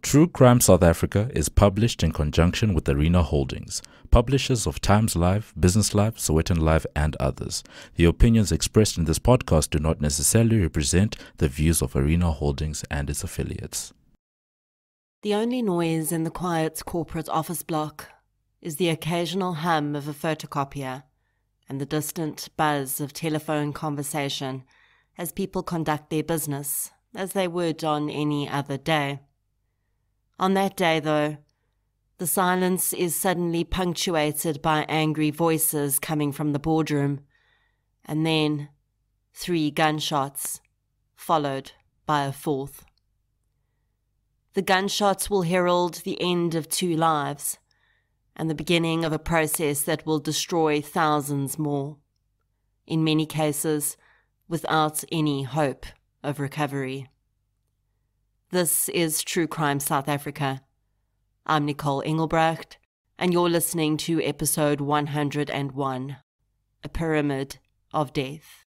True Crime South Africa is published in conjunction with Arena Holdings, publishers of Times Live, Business Live, Sowetan Live, and others. The opinions expressed in this podcast do not necessarily represent the views of Arena Holdings and its affiliates. The only noise in the quiet corporate office block is the occasional hum of a photocopier and the distant buzz of telephone conversation as people conduct their business as they would on any other day. On that day, though, the silence is suddenly punctuated by angry voices coming from the boardroom, and then 3 gunshots, followed by a 4th. The gunshots will herald the end of 2 lives, and the beginning of a process that will destroy thousands more, in many cases without any hope of recovery. This is True Crime South Africa. I'm Nicole Engelbrecht, and you're listening to episode 101, A Pyramid of Death.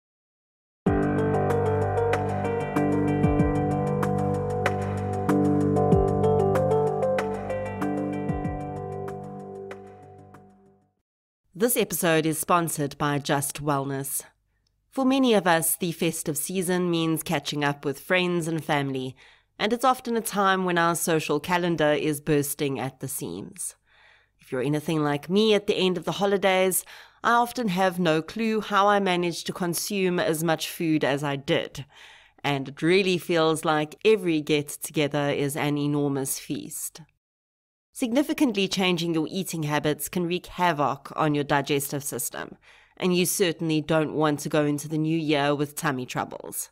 This episode is sponsored by Just Wellness. For many of us, the festive season means catching up with friends and family, and it's often a time when our social calendar is bursting at the seams. If you're anything like me at the end of the holidays, I often have no clue how I managed to consume as much food as I did, and it really feels like every get-together is an enormous feast. Significantly changing your eating habits can wreak havoc on your digestive system, and you certainly don't want to go into the new year with tummy troubles.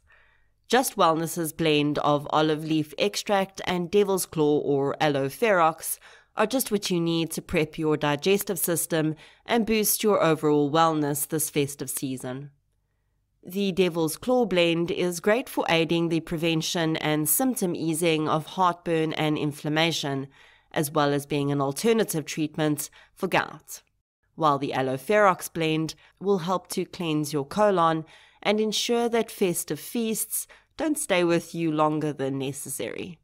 Just Wellness's blend of olive leaf extract and devil's claw or aloe ferox are just what you need to prep your digestive system and boost your overall wellness this festive season. The devil's claw blend is great for aiding the prevention and symptom easing of heartburn and inflammation, as well as being an alternative treatment for gout, while the aloe ferox blend will help to cleanse your colon and ensure that festive feasts don't stay with you longer than necessary.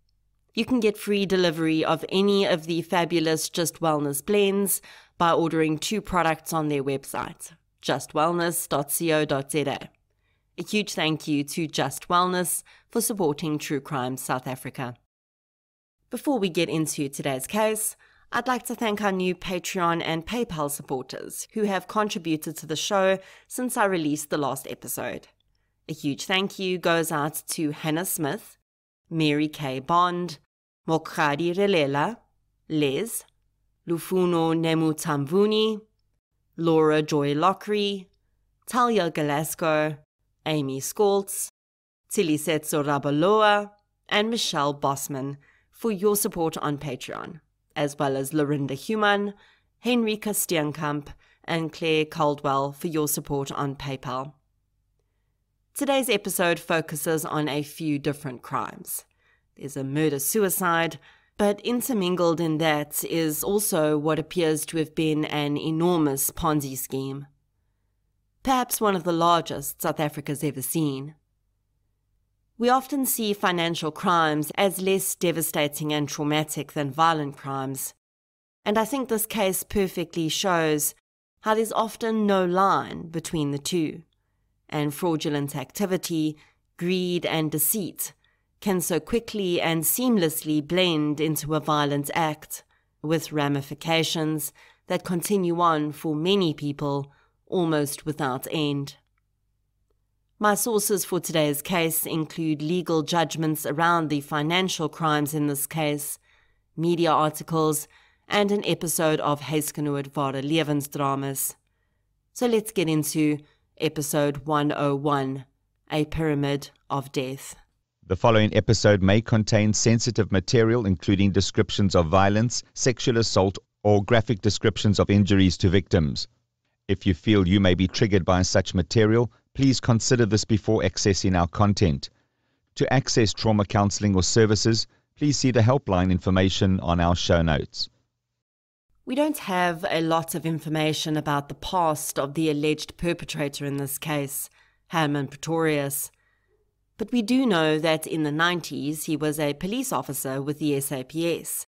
You can get free delivery of any of the fabulous Just Wellness blends by ordering 2 products on their website, justwellness.co.za. A huge thank you to Just Wellness for supporting True Crime South Africa. Before we get into today's case, I'd like to thank our new Patreon and PayPal supporters who have contributed to the show since I released the last episode. A huge thank you goes out to Hannah Smith, Mary K. Bond, Mokhadi Relela, Les, Lufuno Nemutamvuni, Laura Joy Lockery, Talia Galasco, Amy Skoltz, Tilisetso Rabaloa, and Michelle Bossman for your support on Patreon, as well as Lorinda Human, Henrika Steenkamp, and Claire Caldwell for your support on PayPal. Today's episode focuses on a few different crimes. There's a murder-suicide, but intermingled in that is also what appears to have been an enormous Ponzi scheme. Perhaps one of the largest South Africa's ever seen. We often see financial crimes as less devastating and traumatic than violent crimes, and I think this case perfectly shows how there's often no line between the two, and fraudulent activity, greed and deceit can so quickly and seamlessly blend into a violent act, with ramifications that continue on for many people almost without end. My sources for today's case include legal judgments around the financial crimes in this case, media articles, and an episode of Huisgenoot Ware Lewensdramas. So let's get into episode 101, A Pyramid of Death. The following episode may contain sensitive material including descriptions of violence, sexual assault, or graphic descriptions of injuries to victims. If you feel you may be triggered by such material, please consider this before accessing our content. To access trauma counseling or services, please see the helpline information on our show notes. We don't have a lot of information about the past of the alleged perpetrator in this case, Herman Pretorius. But we do know that in the 90s he was a police officer with the SAPS,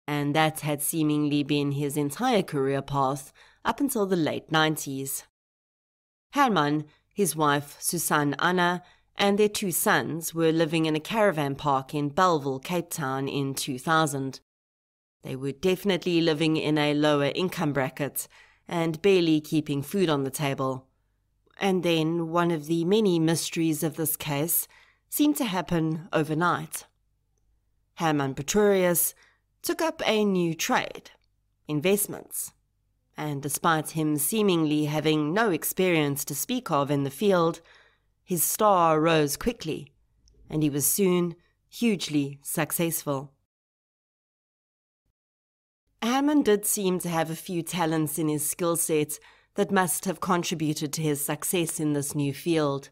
and that had seemingly been his entire career path up until the late 90s. Herman, his wife Susan Anna, and their 2 sons were living in a caravan park in Belleville, Cape Town in 2000. They were definitely living in a lower income bracket and barely keeping food on the table. And then one of the many mysteries of this case seemed to happen overnight. Herman Pretorius took up a new trade, investments, and despite him seemingly having no experience to speak of in the field, his star rose quickly, and he was soon hugely successful. Herman did seem to have a few talents in his skill set that must have contributed to his success in this new field.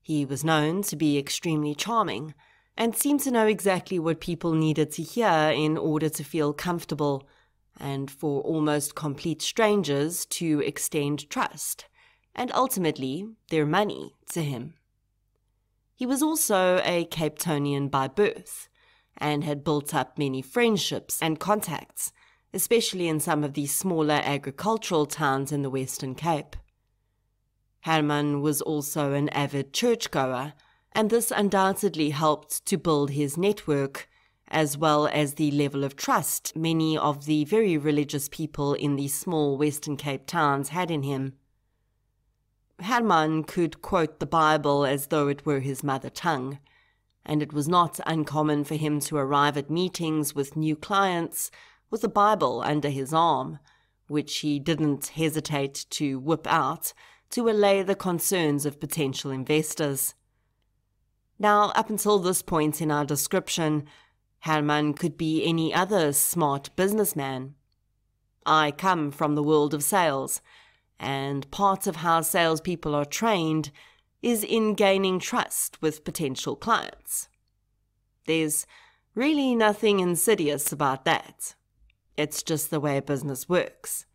He was known to be extremely charming and seemed to know exactly what people needed to hear in order to feel comfortable and for almost complete strangers to extend trust and ultimately their money to him. He was also a Cape Townian by birth and had built up many friendships and contacts, especially in some of the smaller agricultural towns in the Western Cape. Herman was also an avid churchgoer, and this undoubtedly helped to build his network, as well as the level of trust many of the very religious people in the small Western Cape towns had in him. Herman could quote the Bible as though it were his mother tongue, and it was not uncommon for him to arrive at meetings with new clients with a Bible under his arm, which he didn't hesitate to whip out to allay the concerns of potential investors. Now, up until this point in our description, Herman could be any other smart businessman. I come from the world of sales, and part of how salespeople are trained is in gaining trust with potential clients. There's really nothing insidious about that. It's just the way business works.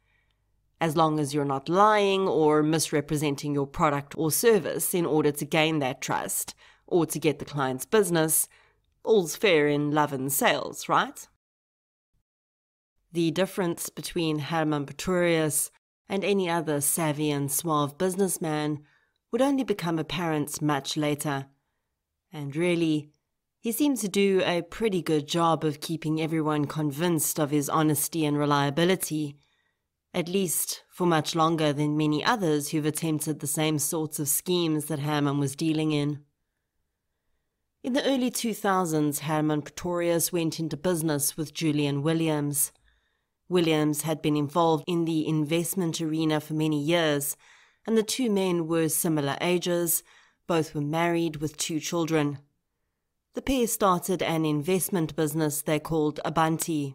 As long as you're not lying or misrepresenting your product or service in order to gain that trust or to get the client's business, all's fair in love and sales, right? The difference between Herman Pretorius and any other savvy and suave businessman would only become apparent much later. And really, he seemed to do a pretty good job of keeping everyone convinced of his honesty and reliability, at least for much longer than many others who've attempted the same sorts of schemes that Herman was dealing in. In the early 2000s, Herman Pretorius went into business with Julian Williams. Williams had been involved in the investment arena for many years, and the 2 men were similar ages. Both were married with 2 children. The pair started an investment business they called Abanti.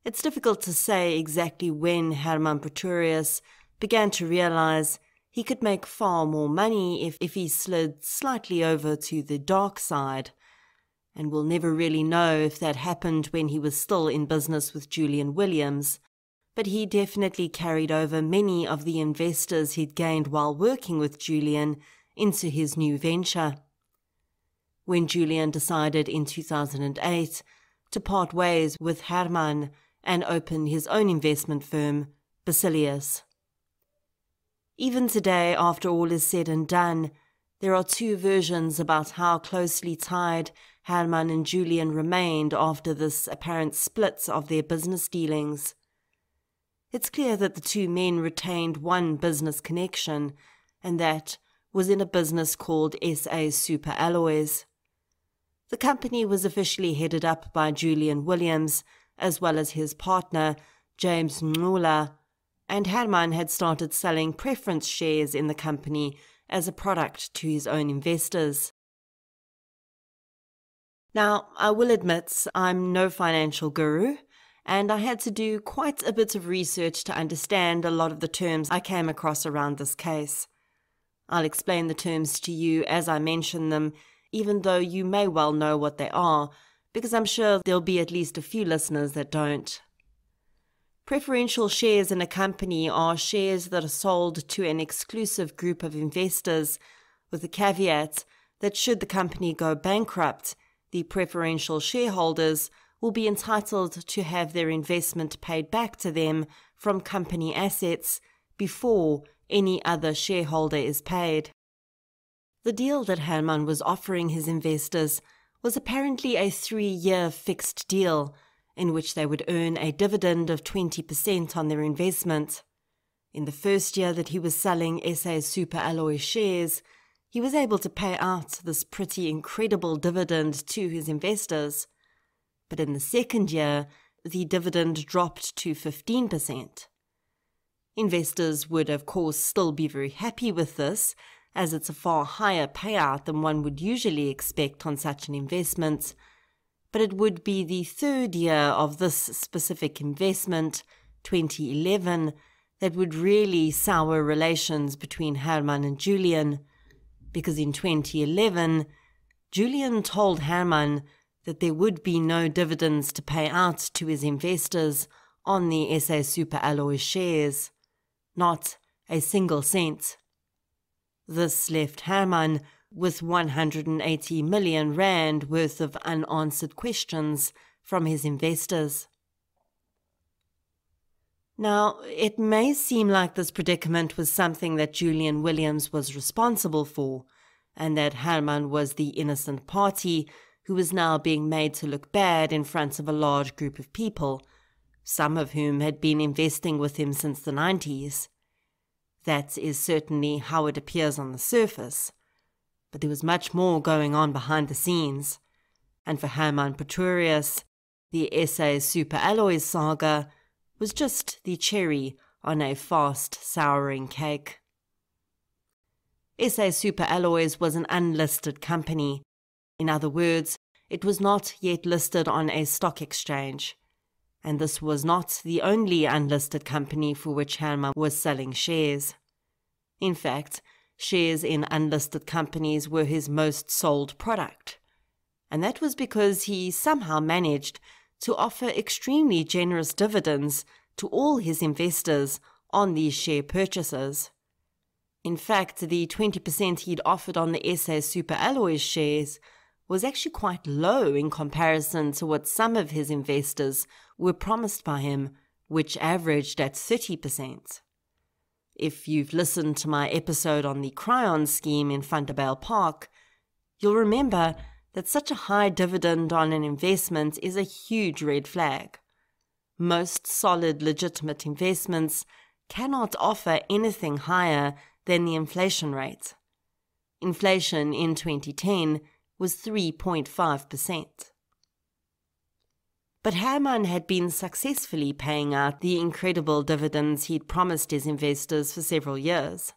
It's difficult to say exactly when Herman Pretorius began to realize he could make far more money if he slid slightly over to the dark side, and we'll never really know if that happened when he was still in business with Julian Williams, but he definitely carried over many of the investors he'd gained while working with Julian into his new venture. When Julian decided in 2008 to part ways with Herman and open his own investment firm, Basilius. Even today, after all is said and done, there are 2 versions about how closely tied Herman and Julian remained after this apparent split of their business dealings. It's clear that the 2 men retained one business connection, and that was in a business called SA Super Alloys. The company was officially headed up by Julian Williams, as well as his partner, James Ngula, and Herman had started selling preference shares in the company as a product to his own investors. Now, I will admit I'm no financial guru, and I had to do quite a bit of research to understand a lot of the terms I came across around this case. I'll explain the terms to you as I mention them, even though you may well know what they are, because I'm sure there'll be at least a few listeners that don't. Preferential shares in a company are shares that are sold to an exclusive group of investors, with the caveat that should the company go bankrupt, the preferential shareholders will be entitled to have their investment paid back to them from company assets before any other shareholder is paid. The deal that Herman was offering his investors was apparently a 3-year fixed deal in which they would earn a dividend of 20% on their investment. In the first year that he was selling SA Superalloy shares, he was able to pay out this pretty incredible dividend to his investors. But in the second year, the dividend dropped to 15%. Investors would, of course, still be very happy with this, as it's a far higher payout than one would usually expect on such an investment. But it would be the third year of this specific investment, 2011, that would really sour relations between Herman and Julian, because in 2011, Julian told Herman that there would be no dividends to pay out to his investors on the SA Superalloy shares, not a single cent. This left Herman with 180 million rand worth of unanswered questions from his investors. Now, it may seem like this predicament was something that Julian Williams was responsible for, and that Herman was the innocent party who was now being made to look bad in front of a large group of people, some of whom had been investing with him since the 90s. That is certainly how it appears on the surface, but there was much more going on behind the scenes, and for Herman Pretorius, the SA Superalloys saga was just the cherry on a fast souring cake. SA Superalloys was an unlisted company. In other words, it was not yet listed on a stock exchange, and this was not the only unlisted company for which Herman was selling shares. In fact, shares in unlisted companies were his most sold product, and that was because he somehow managed to offer extremely generous dividends to all his investors on these share purchases. In fact, the 20% he'd offered on the SA Superalloys shares was actually quite low in comparison to what some of his investors were promised by him, which averaged at 30%. If you've listened to my episode on the Cryon scheme in Vanderbijl Park, you'll remember that such a high dividend on an investment is a huge red flag. Most solid, legitimate investments cannot offer anything higher than the inflation rate. Inflation in 2010 was 3.5%. But Herman had been successfully paying out the incredible dividends he'd promised his investors for several years.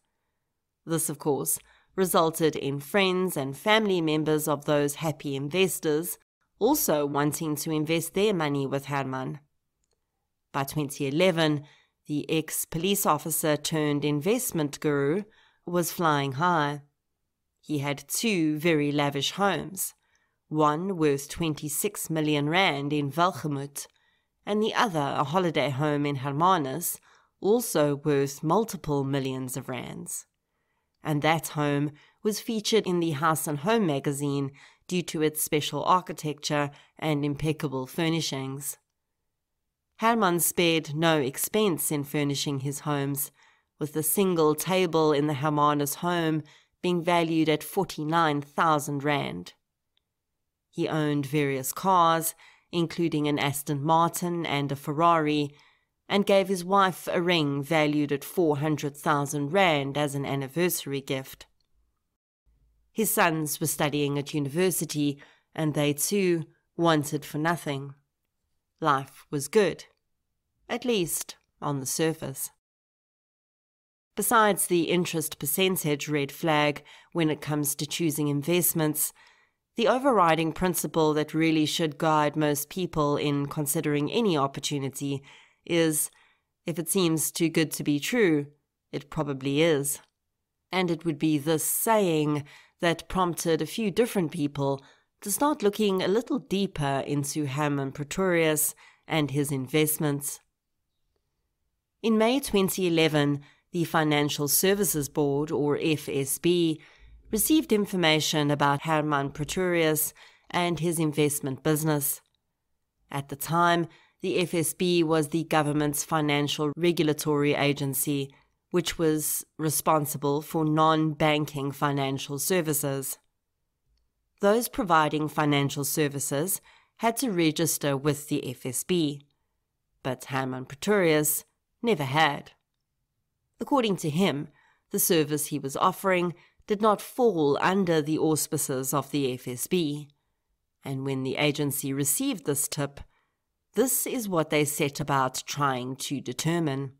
This, of course, resulted in friends and family members of those happy investors also wanting to invest their money with Herman. By 2011, the ex-police officer turned investment guru was flying high. He had 2 very lavish homes, one worth 26 million rand in Welgemoot, and the other a holiday home in Hermanus, also worth multiple millions of rands. And that home was featured in the House and Home magazine due to its special architecture and impeccable furnishings. Herman spared no expense in furnishing his homes, with the single table in the Hermanus home being valued at 49,000 rand. He owned various cars, including an Aston Martin and a Ferrari, and gave his wife a ring valued at 400,000 rand as an anniversary gift. His sons were studying at university, and they too wanted for nothing. Life was good, at least on the surface. Besides the interest percentage red flag when it comes to choosing investments, the overriding principle that really should guide most people in considering any opportunity is, if it seems too good to be true, it probably is. And it would be this saying that prompted a few different people to start looking a little deeper into Herman Pretorius and his investments. In May 2011, the Financial Services Board, or FSB, received information about Herman Pretorius and his investment business. At the time, the FSB was the government's financial regulatory agency, which was responsible for non-banking financial services. Those providing financial services had to register with the FSB, but Herman Pretorius never had. According to him, the service he was offering did not fall under the auspices of the FSB, and when the agency received this tip, this is what they set about trying to determine.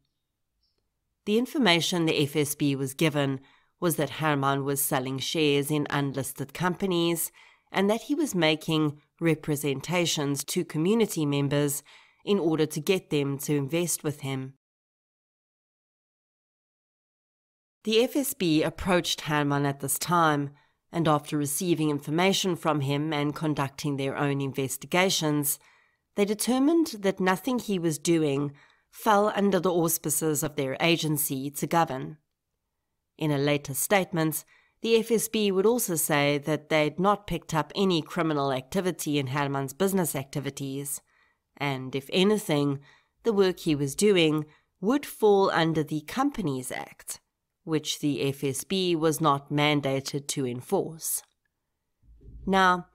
The information the FSB was given was that Herman was selling shares in unlisted companies and that he was making representations to community members in order to get them to invest with him. The FSB approached Herman at this time, and after receiving information from him and conducting their own investigations, they determined that nothing he was doing fell under the auspices of their agency to govern. In a later statement, the FSB would also say that they'd not picked up any criminal activity in Herman's business activities, and if anything, the work he was doing would fall under the Companies Act, which the FSB was not mandated to enforce. Now,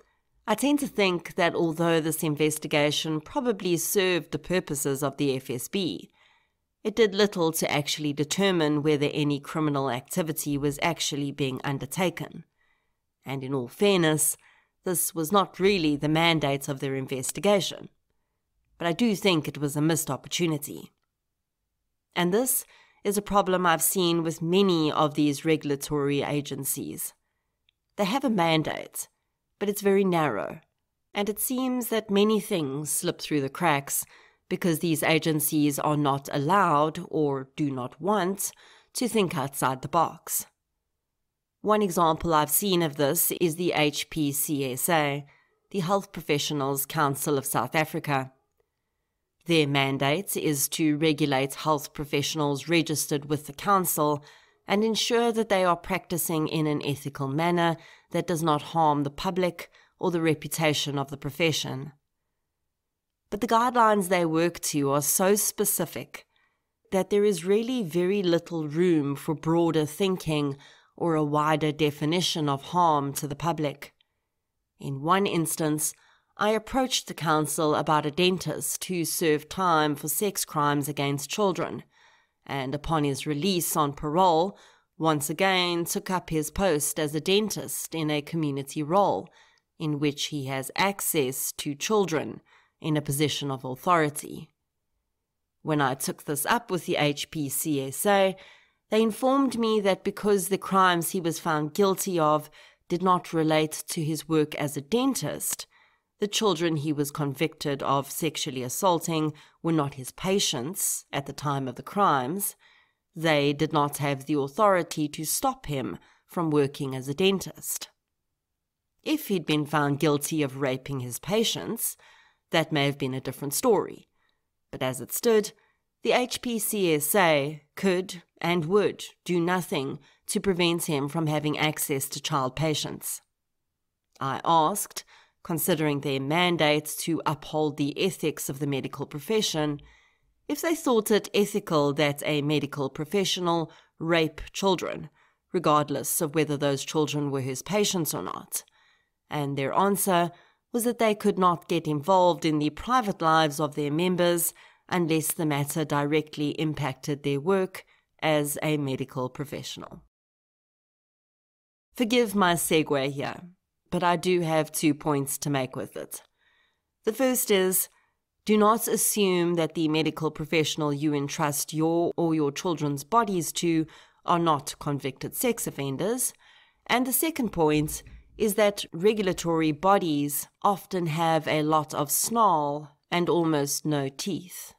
I tend to think that although this investigation probably served the purposes of the FSB, it did little to actually determine whether any criminal activity was actually being undertaken. And in all fairness, this was not really the mandate of their investigation. But I do think it was a missed opportunity. And this is a problem I've seen with many of these regulatory agencies. They have a mandate, but it's very narrow, and it seems that many things slip through the cracks because these agencies are not allowed or do not want to think outside the box. One example I've seen of this is the HPCSA, the Health Professionals Council of South Africa. Their mandate is to regulate health professionals registered with the council and ensure that they are practicing in an ethical manner that does not harm the public or the reputation of the profession. But the guidelines they work to are so specific that there is really very little room for broader thinking or a wider definition of harm to the public. In one instance, I approached the council about a dentist who served time for sex crimes against children, and upon his release on parole, once again took up his post as a dentist in a community role, in which he has access to children in a position of authority. When I took this up with the HPCSA, they informed me that because the crimes he was found guilty of did not relate to his work as a dentist, the children he was convicted of sexually assaulting were not his patients at the time of the crimes. They did not have the authority to stop him from working as a dentist. If he'd been found guilty of raping his patients, that may have been a different story. But as it stood, the HPCSA could and would do nothing to prevent him from having access to child patients. I asked, considering their mandate to uphold the ethics of the medical profession, if they thought it ethical that a medical professional rape children, regardless of whether those children were his patients or not. And their answer was that they could not get involved in the private lives of their members unless the matter directly impacted their work as a medical professional. Forgive my segue here, but I do have 2 points to make with it. The first is, do not assume that the medical professional you entrust your or your children's bodies to are not convicted sex offenders. And the second point is that regulatory bodies often have a lot of snarl and almost no teeth.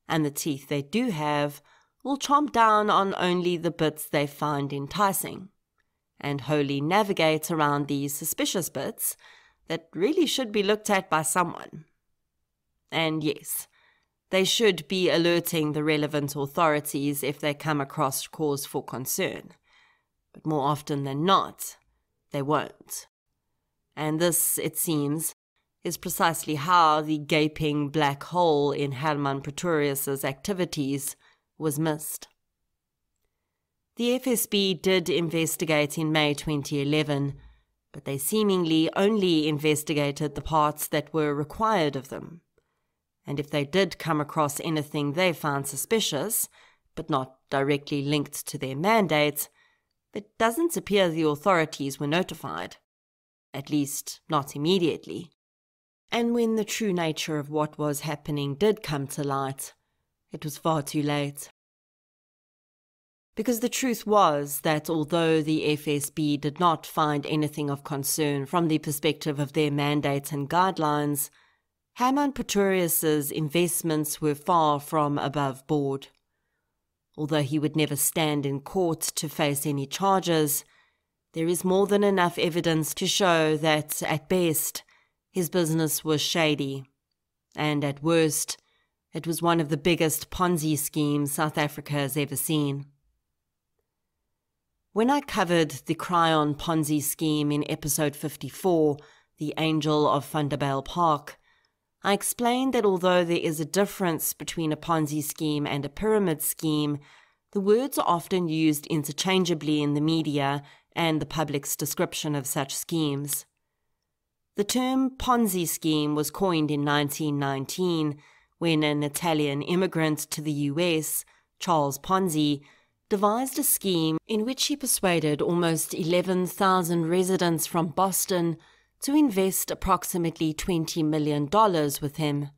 And the teeth they do have will chomp down on only the bits they find enticing, and wholly navigate around these suspicious bits that really should be looked at by someone. And yes, they should be alerting the relevant authorities if they come across cause for concern. But more often than not, they won't. And this, it seems, is precisely how the gaping black hole in Herman Pretorius's activities was missed. The FSB did investigate in May 2011, but they seemingly only investigated the parts that were required of them. And if they did come across anything they found suspicious, but not directly linked to their mandate, it doesn't appear the authorities were notified, at least not immediately. And when the true nature of what was happening did come to light, it was far too late. Because the truth was that although the FSB did not find anything of concern from the perspective of their mandate and guidelines, Herman Pretorius's investments were far from above board. Although he would never stand in court to face any charges, there is more than enough evidence to show that, at best, his business was shady, and at worst, it was one of the biggest Ponzi schemes South Africa has ever seen. When I covered the Cryon Ponzi scheme in episode 54, The Angel of Thunderbale Park, I explained that although there is a difference between a Ponzi scheme and a pyramid scheme, the words are often used interchangeably in the media and the public's description of such schemes. The term Ponzi scheme was coined in 1919 when an Italian immigrant to the US, Charles Ponzi, devised a scheme in which he persuaded almost 11,000 residents from Boston to invest approximately $20 million with him.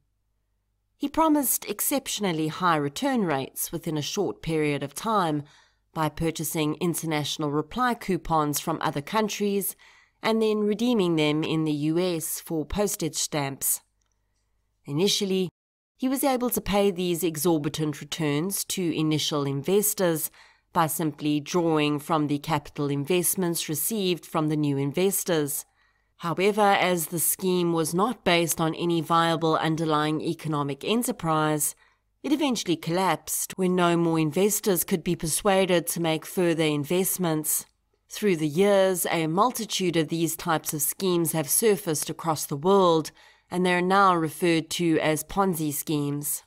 He promised exceptionally high return rates within a short period of time by purchasing international reply coupons from other countries and then redeeming them in the US for postage stamps. Initially, he was able to pay these exorbitant returns to initial investors by simply drawing from the capital investments received from the new investors. However, as the scheme was not based on any viable underlying economic enterprise, it eventually collapsed when no more investors could be persuaded to make further investments. Through the years, a multitude of these types of schemes have surfaced across the world, and they are now referred to as Ponzi schemes.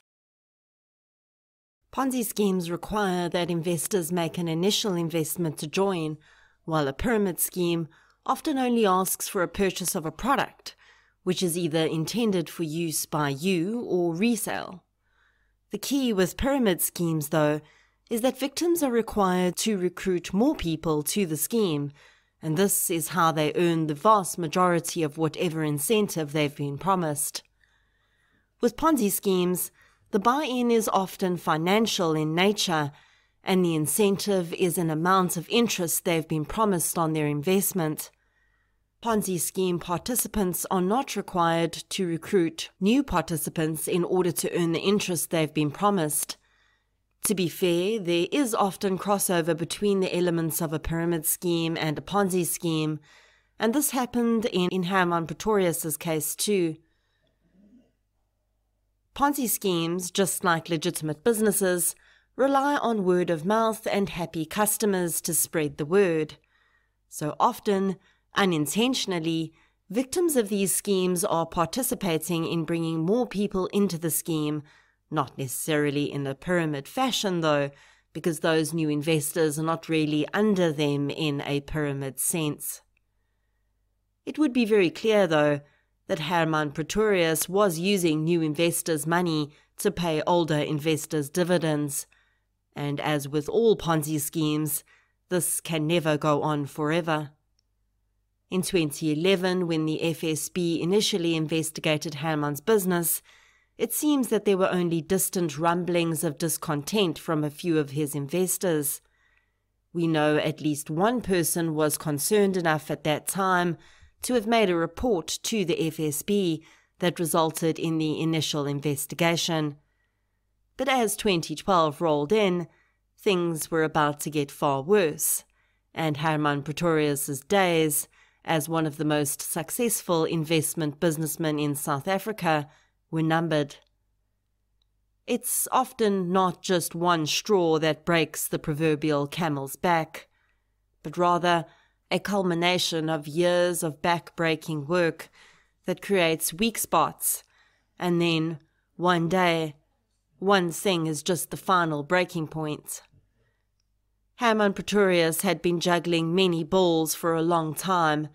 Ponzi schemes require that investors make an initial investment to join, while a pyramid scheme often only asks for a purchase of a product, which is either intended for use by you or resale. The key with pyramid schemes, though, is that victims are required to recruit more people to the scheme, and this is how they earn the vast majority of whatever incentive they've been promised. With Ponzi schemes, the buy-in is often financial in nature, and the incentive is an amount of interest they've been promised on their investment. Ponzi scheme participants are not required to recruit new participants in order to earn the interest they've been promised. To be fair, there is often crossover between the elements of a pyramid scheme and a Ponzi scheme, and this happened in Herman Pretorius's case too. Ponzi schemes, just like legitimate businesses, rely on word of mouth and happy customers to spread the word. So often, unintentionally, victims of these schemes are participating in bringing more people into the scheme, not necessarily in a pyramid fashion though, because those new investors are not really under them in a pyramid sense. It would be very clear though that Herman Pretorius was using new investors' money to pay older investors' dividends, and as with all Ponzi schemes, this can never go on forever. In 2011, when the FSB initially investigated Herman's business, it seems that there were only distant rumblings of discontent from a few of his investors. We know at least one person was concerned enough at that time to have made a report to the FSB that resulted in the initial investigation. But as 2012 rolled in, things were about to get far worse, and Herman Pretorius's days as one of the most successful investment businessmen in South Africa were numbered. It's often not just one straw that breaks the proverbial camel's back. but rather a culmination of years of back-breaking work that creates weak spots, and then, one day, one thing is just the final breaking point. Hermann Pretorius had been juggling many balls for a long time,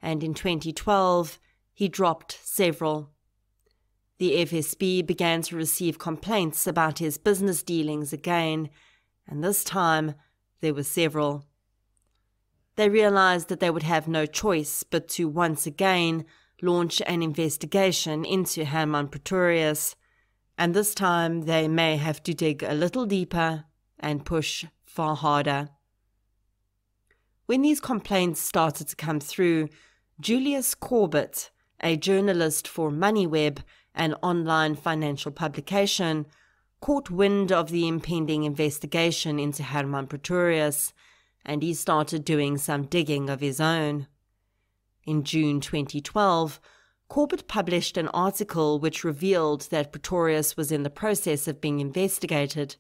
and in 2012 he dropped several. The FSB began to receive complaints about his business dealings again, and this time there were several. They realized that they would have no choice but to once again launch an investigation into Hermann Pretorius, and this time they may have to dig a little deeper and push far harder. When these complaints started to come through, Julius Corbett, a journalist for MoneyWeb, an online financial publication, caught wind of the impending investigation into Hermann Pretorius, and he started doing some digging of his own. In June 2012, Corbett published an article which revealed that Pretorius was in the process of being investigated.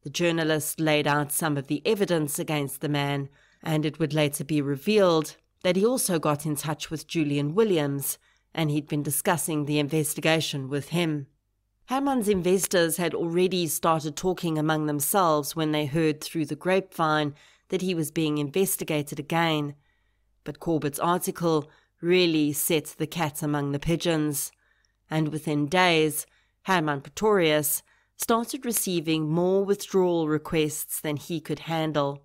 The journalist laid out some of the evidence against the man, and it would later be revealed that he also got in touch with Julian Williams, and he'd been discussing the investigation with him. Hermann's investors had already started talking among themselves when they heard through the grapevine that he was being investigated again, but Corbett's article really set the cat among the pigeons, and within days, Hermann Pretorius started receiving more withdrawal requests than he could handle.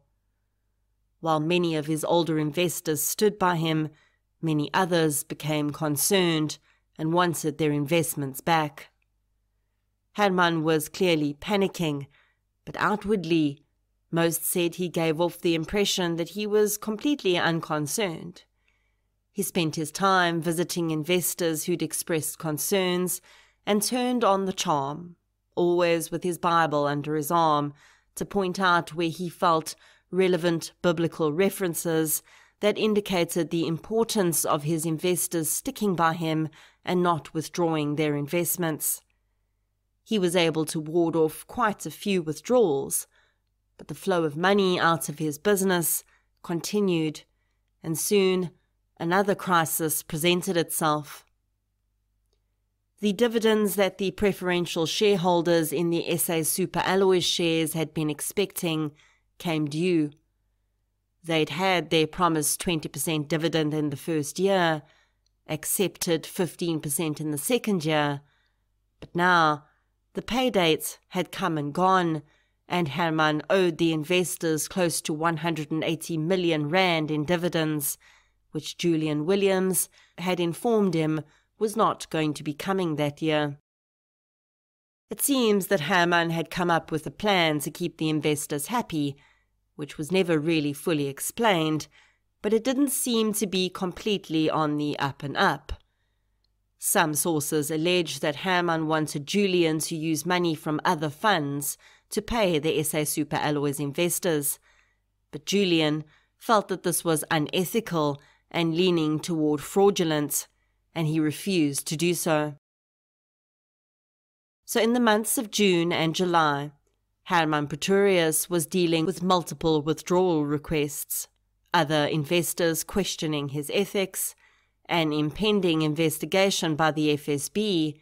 While many of his older investors stood by him, many others became concerned and wanted their investments back. Hermann was clearly panicking, but outwardly, most said he gave off the impression that he was completely unconcerned. He spent his time visiting investors who'd expressed concerns and turned on the charm, always with his Bible under his arm, to point out where he felt relevant biblical references that indicated the importance of his investors sticking by him and not withdrawing their investments. He was able to ward off quite a few withdrawals, but the flow of money out of his business continued, and soon another crisis presented itself. The dividends that the preferential shareholders in the SA Super Alloys shares had been expecting came due. They'd had their promised 20% dividend in the first year, accepted 15% in the second year, but now the pay date had come and gone, and Hermann owed the investors close to 180 million rand in dividends, which Julian Williams had informed him was not going to be coming that year. It seems that Hermann had come up with a plan to keep the investors happy, which was never really fully explained, but it didn't seem to be completely on the up and up. Some sources allege that Hermann wanted Julian to use money from other funds to pay the SA Super Alloys investors, but Julian felt that this was unethical and leaning toward fraudulent, and he refused to do so. So in the months of June and July, Hermann Pretorius was dealing with multiple withdrawal requests, other investors questioning his ethics, an impending investigation by the FSB,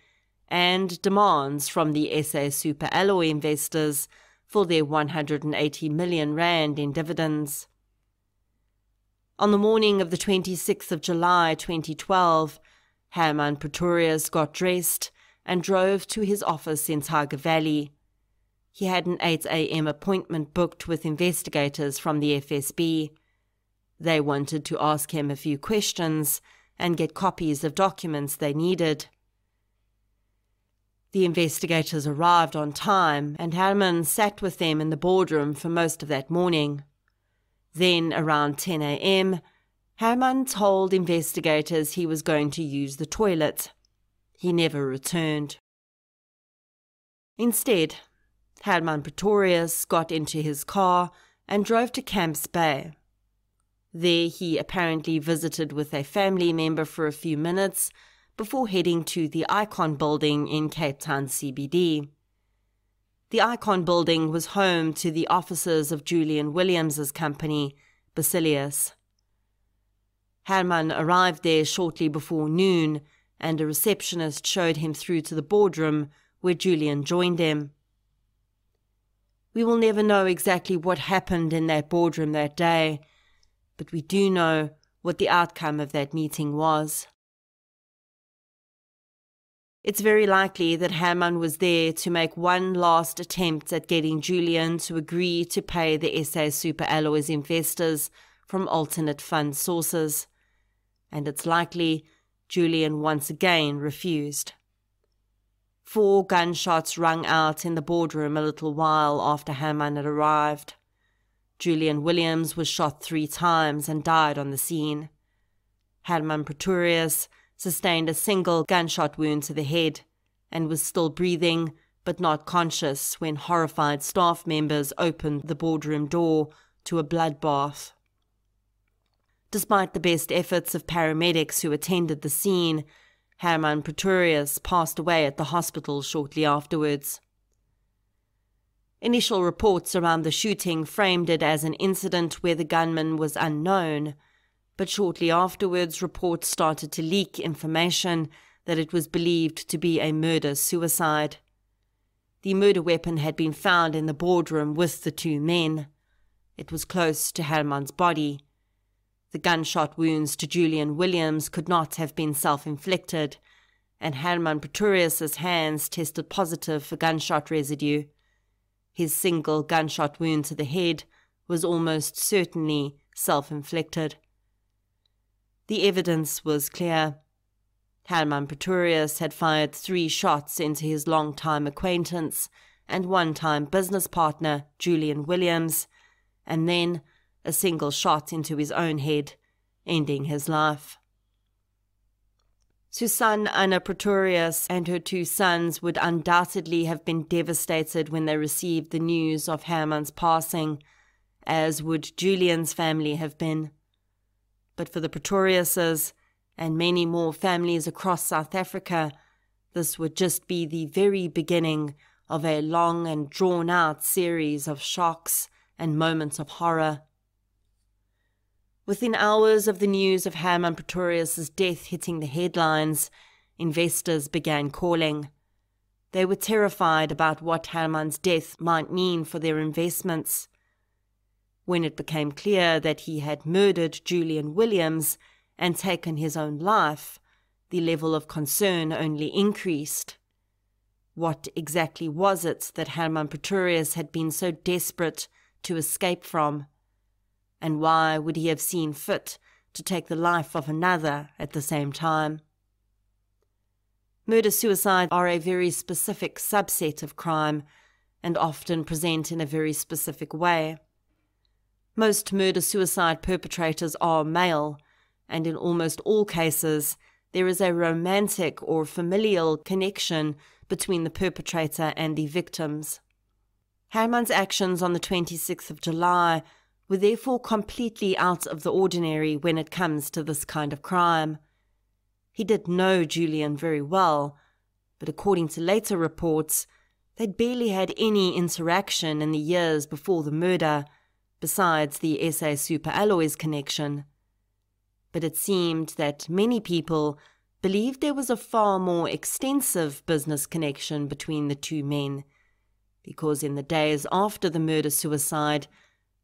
and demands from the SA Super Alloy investors for their 180 million rand in dividends. On the morning of the 26th of July 2012, Hermann Pretorius got dressed and drove to his office in Tiger Valley. He had an 8 a.m. appointment booked with investigators from the FSB. They wanted to ask him a few questions and get copies of documents they needed. The investigators arrived on time, and Hermann sat with them in the boardroom for most of that morning. Then, around 10 a.m., Hermann told investigators he was going to use the toilet. He never returned. Instead, Hermann Pretorius got into his car and drove to Camps Bay. There he apparently visited with a family member for a few minutes before heading to the Icon building in Cape Town CBD. The Icon building was home to the offices of Julian Williams's company, Basilius. Herman arrived there shortly before noon, and a receptionist showed him through to the boardroom, where Julian joined him. We will never know exactly what happened in that boardroom that day, but we do know what the outcome of that meeting was. It's very likely that Herman was there to make one last attempt at getting Julian to agree to pay the SA Superalloys investors from alternate fund sources, and it's likely Julian once again refused. 4 gunshots rung out in the boardroom a little while after Herman had arrived. Julian Williams was shot 3 times and died on the scene. Herman Pretorius sustained a single gunshot wound to the head and was still breathing but not conscious when horrified staff members opened the boardroom door to a bloodbath. Despite the best efforts of paramedics who attended the scene, Herman Pretorius passed away at the hospital shortly afterwards. Initial reports around the shooting framed it as an incident where the gunman was unknown, but shortly afterwards reports started to leak information that it was believed to be a murder-suicide. The murder weapon had been found in the boardroom with the 2 men. It was close to Herman's body. The gunshot wounds to Julian Williams could not have been self-inflicted, and Herman Pretorius's hands tested positive for gunshot residue. His single gunshot wound to the head was almost certainly self-inflicted. The evidence was clear. Herman Pretorius had fired 3 shots into his long-time acquaintance and one-time business partner, Julian Williams, and then a single shot into his own head, ending his life. Susan Anna Pretorius and her 2 sons would undoubtedly have been devastated when they received the news of Herman's passing, as would Julian's family have been. But for the Pretoriuses, and many more families across South Africa, this would just be the very beginning of a long and drawn-out series of shocks and moments of horror. Within hours of the news of Herman Pretorius's death hitting the headlines, investors began calling. They were terrified about what Herman's death might mean for their investments. When it became clear that he had murdered Julian Williams and taken his own life, the level of concern only increased. What exactly was it that Herman Pretorius had been so desperate to escape from? And why would he have seen fit to take the life of another at the same time? Murder-suicide are a very specific subset of crime and often present in a very specific way. Most murder-suicide perpetrators are male, and in almost all cases, there is a romantic or familial connection between the perpetrator and the victims. Herman's actions on the 26th of July were therefore completely out of the ordinary when it comes to this kind of crime. He did know Julian very well, but according to later reports, they'd barely had any interaction in the years before the murder, besides the SA Superalloys connection. But it seemed that many people believed there was a far more extensive business connection between the 2 men, because in the days after the murder-suicide,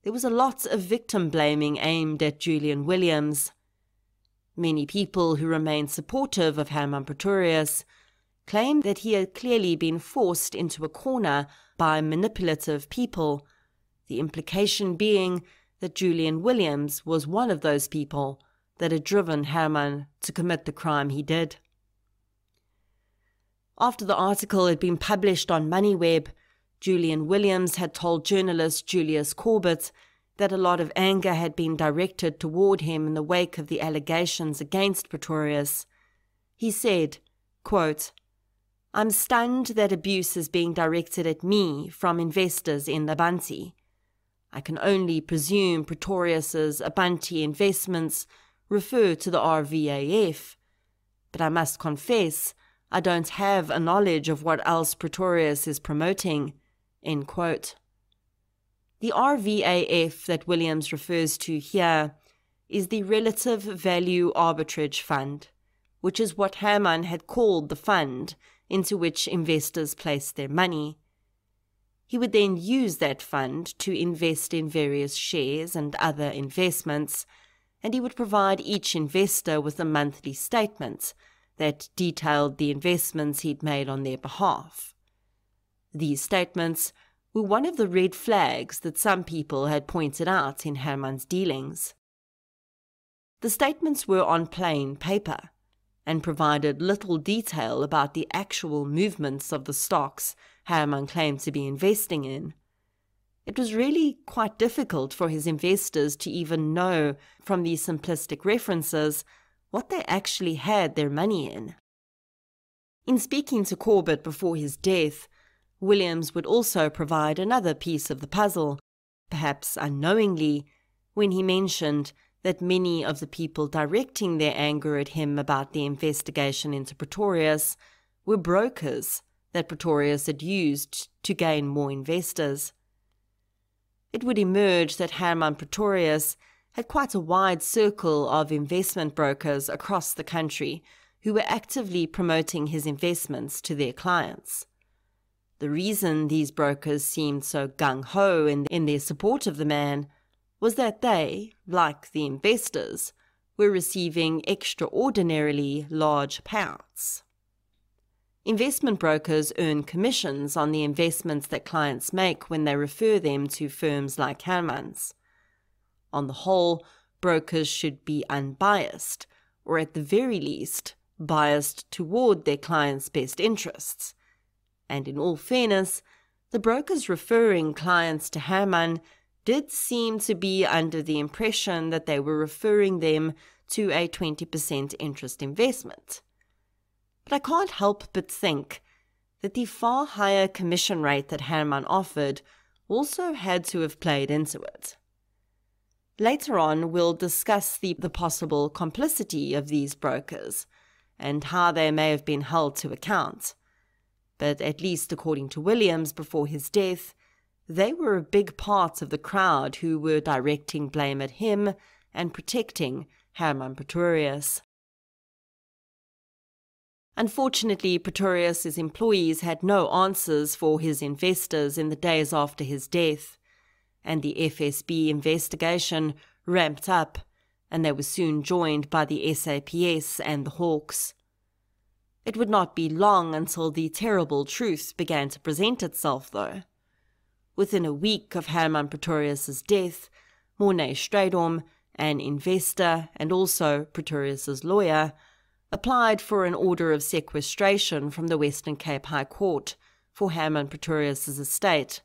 there was a lot of victim blaming aimed at Julian Williams. Many people who remained supportive of Herman Pretorius claimed that he had clearly been forced into a corner by manipulative people, the implication being that Julian Williams was one of those people that had driven Herman to commit the crime he did. After the article had been published on MoneyWeb, Julian Williams had told journalist Julius Corbett that a lot of anger had been directed toward him in the wake of the allegations against Pretorius. He said, quote, "I'm stunned that abuse is being directed at me from investors in Abantu. I can only presume Pretorius's Abantu investments refer to the RVAF, but I must confess I don't have a knowledge of what else Pretorius is promoting." End quote. The RVAF that Williams refers to here is the Relative Value Arbitrage Fund, which is what Herman had called the fund into which investors placed their money. He would then use that fund to invest in various shares and other investments, and he would provide each investor with a monthly statement that detailed the investments he'd made on their behalf. These statements were one of the red flags that some people had pointed out in Herman's dealings. The statements were on plain paper and provided little detail about the actual movements of the stocks Herman claimed to be investing in. It was really quite difficult for his investors to even know from these simplistic references what they actually had their money in. In speaking to Corbett before his death, Williams would also provide another piece of the puzzle, perhaps unknowingly, when he mentioned that many of the people directing their anger at him about the investigation into Pretorius were brokers that Pretorius had used to gain more investors. It would emerge that Herman Pretorius had quite a wide circle of investment brokers across the country who were actively promoting his investments to their clients. The reason these brokers seemed so gung-ho in their support of the man was that they, like the investors, were receiving extraordinarily large payouts. Investment brokers earn commissions on the investments that clients make when they refer them to firms like Herman's. On the whole, brokers should be unbiased, or at the very least, biased toward their clients' best interests. And in all fairness, the brokers referring clients to Herman did seem to be under the impression that they were referring them to a 20% interest investment. But I can't help but think that the far higher commission rate that Herman offered also had to have played into it. Later on, we'll discuss the possible complicity of these brokers and how they may have been held to account. But at least according to Williams before his death, they were a big part of the crowd who were directing blame at him and protecting Herman Pretorius. Unfortunately, Pretorius's employees had no answers for his investors in the days after his death, and the FSB investigation ramped up, and they were soon joined by the SAPS and the Hawks. It would not be long until the terrible truth began to present itself, though. Within a week of Herman Pretorius's death, Mornay Stradom, an investor and also Pretorius's lawyer, applied for an order of sequestration from the Western Cape High Court for Herman Pretorius's estate,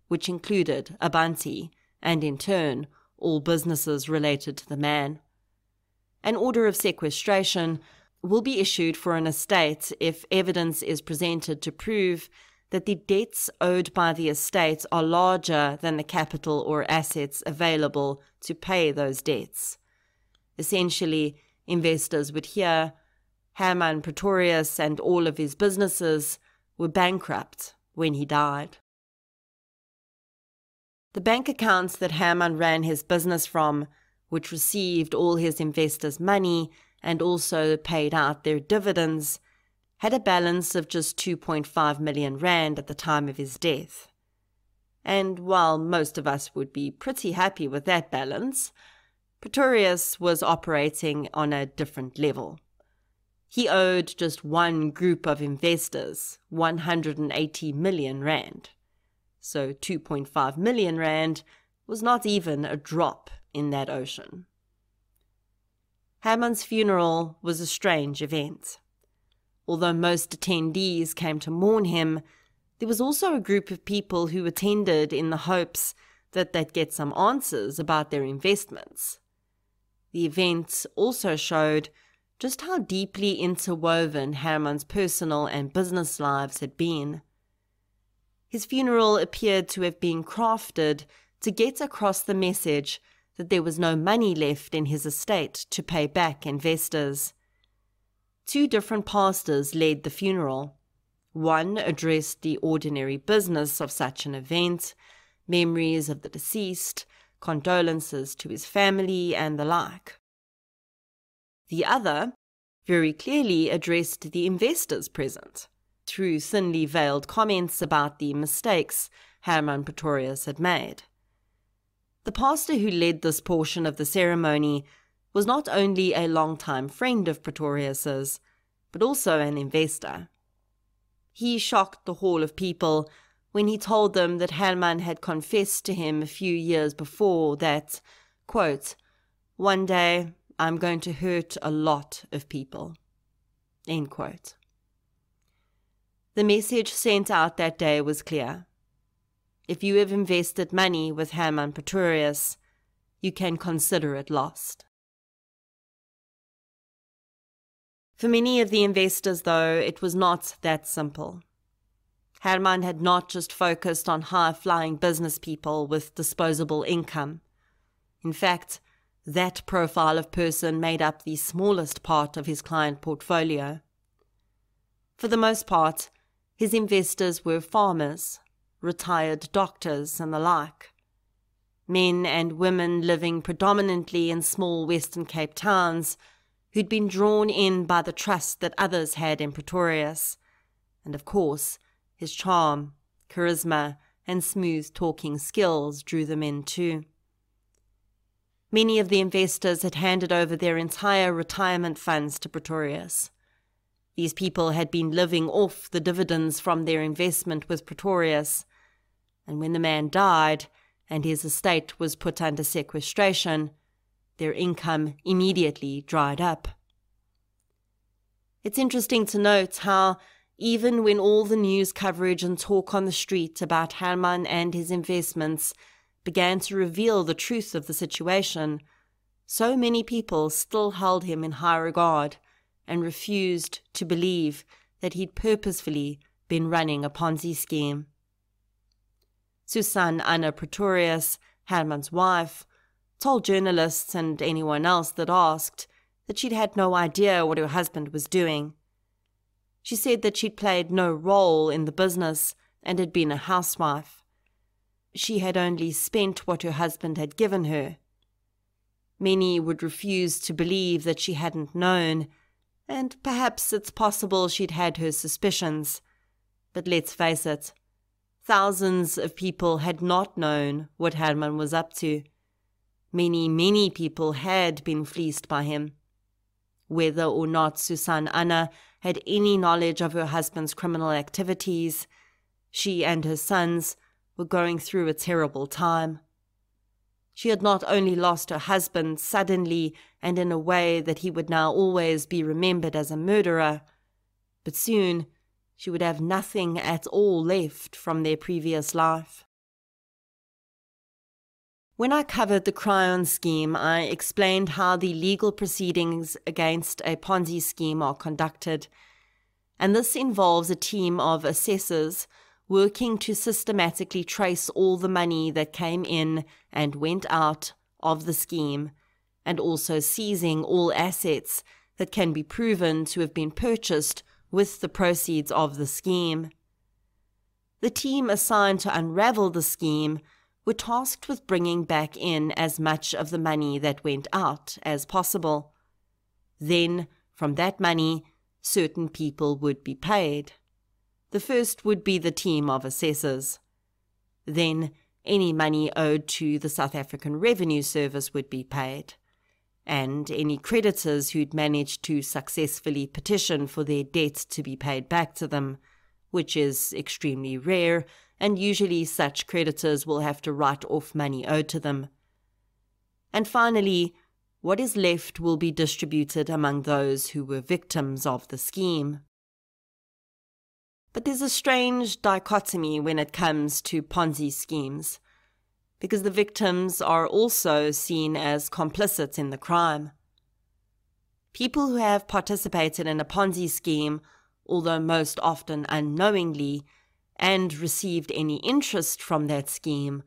which included a bounty and, in turn, all businesses related to the man. An order of sequestration will be issued for an estate if evidence is presented to prove that the debts owed by the estate are larger than the capital or assets available to pay those debts. Essentially, investors would hear Herman Pretorius and all of his businesses were bankrupt when he died. The bank accounts that Herman ran his business from, which received all his investors' money and also paid out their dividends, had a balance of just 2.5 million rand at the time of his death. And while most of us would be pretty happy with that balance, Pretorius was operating on a different level. He owed just one group of investors 180 million rand. So 2.5 million rand was not even a drop in that ocean. Herman's funeral was a strange event. Although most attendees came to mourn him, there was also a group of people who attended in the hopes that they'd get some answers about their investments. The event also showed just how deeply interwoven Herman's personal and business lives had been. His funeral appeared to have been crafted to get across the message that there was no money left in his estate to pay back investors. 2 different pastors led the funeral. One addressed the ordinary business of such an event, memories of the deceased, condolences to his family, and the like. The other very clearly addressed the investors present through thinly veiled comments about the mistakes Herman Pretorius had made. The pastor who led this portion of the ceremony was not only a long-time friend of Pretorius's, but also an investor. He shocked the hall of people when he told them that Herman had confessed to him a few years before that, quote, "One day I'm going to hurt a lot of people," end quote. The message sent out that day was clear. If you have invested money with Herman Pretorius, you can consider it lost. For many of the investors, though, it was not that simple. Herman had not just focused on high-flying business people with disposable income. In fact, that profile of person made up the smallest part of his client portfolio. For the most part, his investors were farmers, retired doctors, and the like. Men and women living predominantly in small Western Cape towns who'd been drawn in by the trust that others had in Pretorius, and of course, his charm, charisma, and smooth-talking skills drew them in too. Many of the investors had handed over their entire retirement funds to Pretorius. These people had been living off the dividends from their investment with Pretorius, and when the man died and his estate was put under sequestration, their income immediately dried up. It's interesting to note how, even when all the news coverage and talk on the street about Herman and his investments began to reveal the truth of the situation, so many people still held him in high regard and refused to believe that he'd purposefully been running a Ponzi scheme. Susan Anna Pretorius, Herman's wife, told journalists and anyone else that asked that she'd had no idea what her husband was doing. She said that she'd played no role in the business and had been a housewife. She had only spent what her husband had given her. Many would refuse to believe that she hadn't known, and perhaps it's possible she'd had her suspicions. But let's face it, thousands of people had not known what Herman was up to. Many people had been fleeced by him. Whether or not Susan Anna had any knowledge of her husband's criminal activities, she and her sons were going through a terrible time. She had not only lost her husband suddenly and in a way that he would now always be remembered as a murderer, but soon she would have nothing at all left from their previous life. When I covered the Cryon scheme, I explained how the legal proceedings against a Ponzi scheme are conducted, and this involves a team of assessors working to systematically trace all the money that came in and went out of the scheme, and also seizing all assets that can be proven to have been purchased with the proceeds of the scheme. The team assigned to unravel the scheme were tasked with bringing back in as much of the money that went out as possible. Then, from that money, certain people would be paid. The first would be the team of assessors. Then, any money owed to the South African Revenue Service would be paid, and any creditors who'd managed to successfully petition for their debt to be paid back to them, which is extremely rare, and usually such creditors will have to write off money owed to them. And finally, what is left will be distributed among those who were victims of the scheme. But there's a strange dichotomy when it comes to Ponzi schemes, because the victims are also seen as complicit in the crime. People who have participated in a Ponzi scheme, although most often unknowingly, and received any interest from that scheme,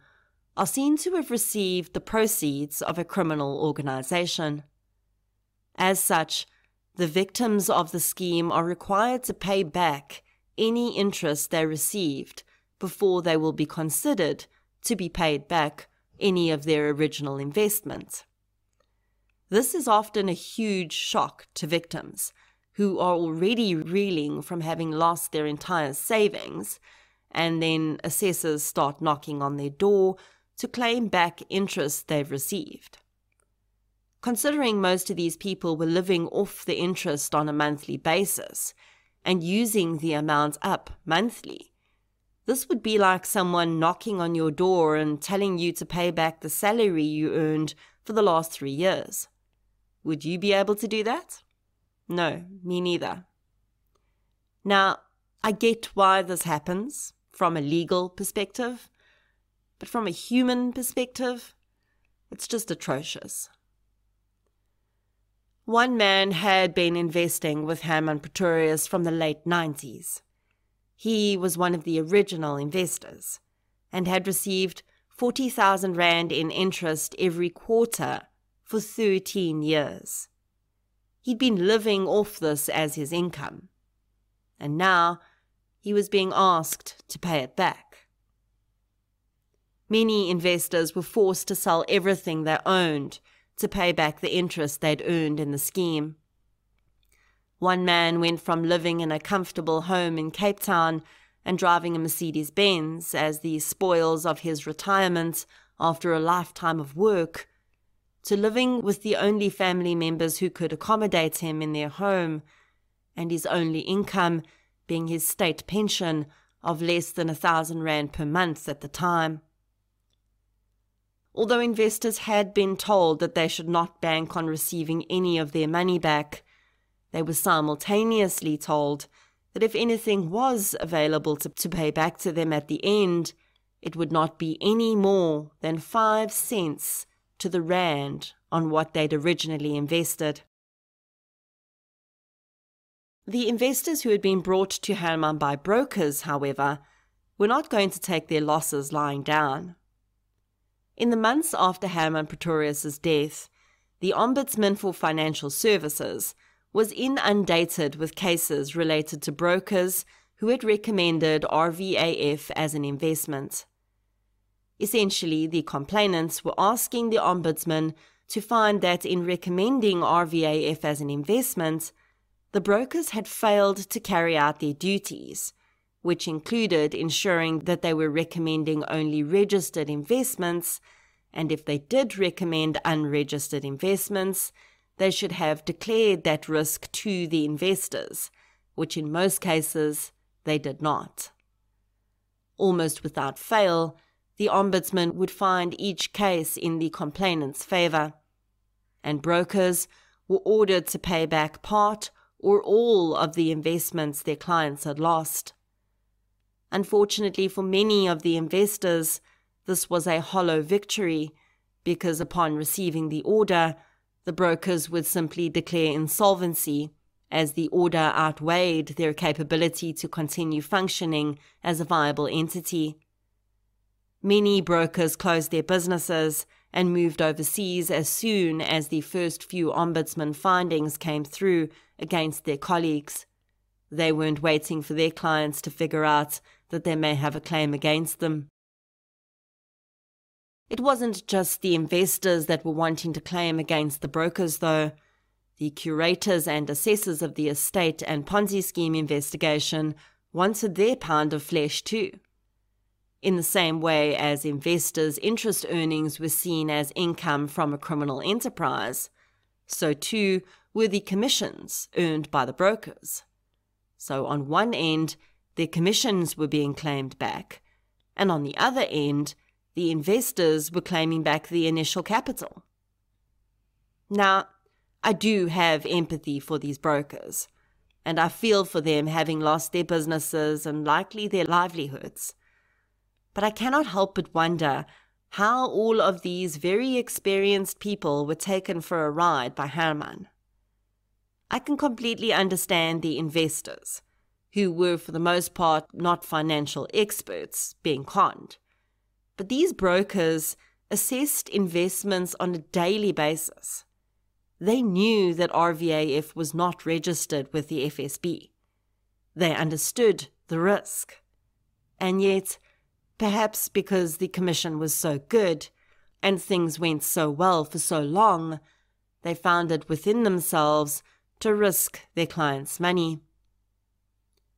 are seen to have received the proceeds of a criminal organization. As such, the victims of the scheme are required to pay back any interest they received before they will be considered to be paid back any of their original investment. This is often a huge shock to victims who are already reeling from having lost their entire savings, and then assessors start knocking on their door to claim back interest they've received. Considering most of these people were living off the interest on a monthly basis and using the amount up monthly, this would be like someone knocking on your door and telling you to pay back the salary you earned for the last 3 years. Would you be able to do that? No, me neither. Now, I get why this happens from a legal perspective, but from a human perspective, it's just atrocious. One man had been investing with Herman Pretorius from the late 90s. He was one of the original investors and had received 40,000 Rand in interest every quarter for 13 years. He'd been living off this as his income, and now he was being asked to pay it back. Many investors were forced to sell everything they owned to pay back the interest they'd earned in the scheme. One man went from living in a comfortable home in Cape Town and driving a Mercedes-Benz as the spoils of his retirement after a lifetime of work, to living with the only family members who could accommodate him in their home, and his only income being his state pension of less than 1,000 Rand per month at the time. Although investors had been told that they should not bank on receiving any of their money back, they were simultaneously told that if anything was available to pay back to them at the end, it would not be any more than 5 cents to the rand on what they'd originally invested. The investors who had been brought to Herman by brokers, however, were not going to take their losses lying down. In the months after Herman Pretorius's death, the Ombudsman for Financial Services was inundated with cases related to brokers who had recommended RVAF as an investment. Essentially, the complainants were asking the Ombudsman to find that in recommending RVAF as an investment, the brokers had failed to carry out their duties, which included ensuring that they were recommending only registered investments, and if they did recommend unregistered investments, they should have declared that risk to the investors, which in most cases they did not. Almost without fail, the Ombudsman would find each case in the complainant's favor, and brokers were ordered to pay back part or all of the investments their clients had lost. Unfortunately for many of the investors, this was a hollow victory, because upon receiving the order, the brokers would simply declare insolvency, as the order outweighed their capability to continue functioning as a viable entity. Many brokers closed their businesses and moved overseas as soon as the first few ombudsman findings came through against their colleagues. They weren't waiting for their clients to figure out that they may have a claim against them. It wasn't just the investors that were wanting to claim against the brokers, though. The curators and assessors of the estate and Ponzi scheme investigation wanted their pound of flesh too. In the same way as investors' interest earnings were seen as income from a criminal enterprise, so too were the commissions earned by the brokers. So on one end, their commissions were being claimed back, and on the other end, the investors were claiming back the initial capital. Now, I do have empathy for these brokers, and I feel for them having lost their businesses and likely their livelihoods. But I cannot help but wonder how all of these very experienced people were taken for a ride by Herman. I can completely understand the investors, who were for the most part not financial experts, being conned. But these brokers assessed investments on a daily basis. They knew that RVAF was not registered with the FSB. They understood the risk. And yet, Perhaps because the commission was so good and things went so well for so long, they found it within themselves to risk their clients' money.